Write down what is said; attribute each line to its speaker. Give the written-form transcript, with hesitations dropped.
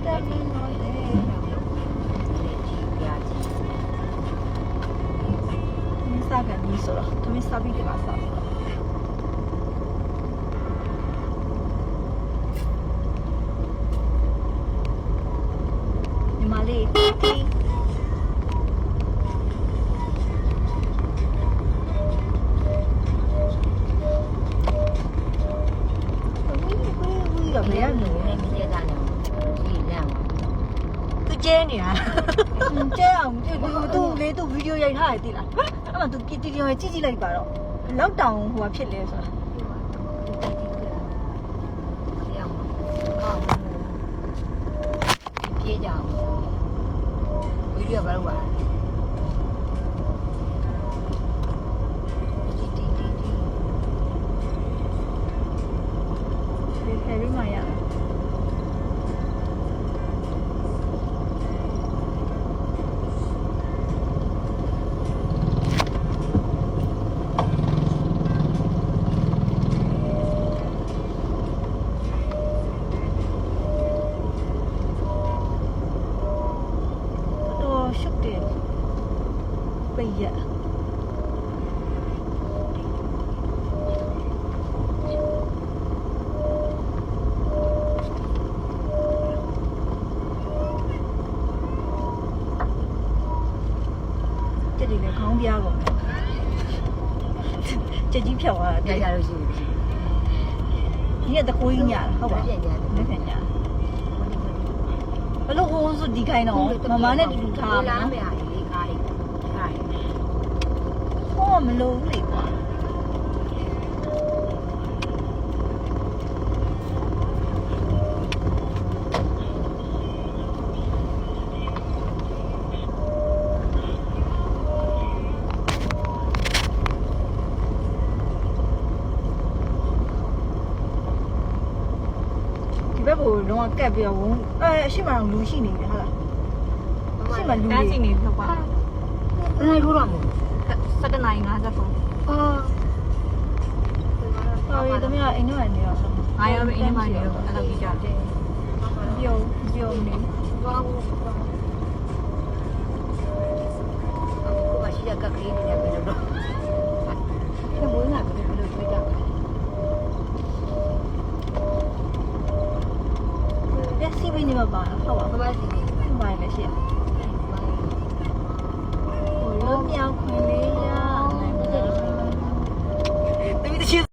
Speaker 1: တက်နေတော့လေမစားကနေဆိုတော့သူမစားပြီးကြပါစားညီမလေးကျဲနေတာကျဲအောင်သူလေသူဗီဒီယိုရိုက်ထားတယ်သိလားအဲ့မှာသူတီတီရောကြည့်ကြည့်လိုက်ပါတော့လောက်တောင်ဟိုဟာဖြစ်လဲဆိုတာပြေးကြအောင်ဗီဒီယိုဘာလို့ပါဖယ်ပြီးမှရရှုပ်တယ်ပိတ်ရကြည့်တယ်ခေါင်းပြားကုန်ကြက်ကြီးဖြောက်သွားတာကြလို့ရှိရင်ဒီကတကိုးကြီးညာဟုတ်ပါလက်ခံညာဘလို့ဟိုးဆိုဒီခိုင်းတော့မမနဲ့တူထားမှာဟောမလို့လေကွာဘက်ကတော့ကက်ပြီးတော့အရှိမအောင်လူရှိနေတယ်ဟုတ်လားအရှိမလူရှိနေဖြစ်ပါနိုင်ထိုးတော့မဟုတ်7:59အော်တမရအိမ်ထဲမှာနေတော့ငါရောပဲအိမ်ထဲမှာနေတော့အဲ့လိုကြည့်ကြတယ်ပြောနေဘာလို့ကိုမရှိရကခေးနေတယ်ဘယ်လိုတော့ဘယ်လိုငါဘယ်လိုတွေ့ကြစီးပြီးနေမှာပါဟုတ်ပါဘာစီးနေပါလဲရှိ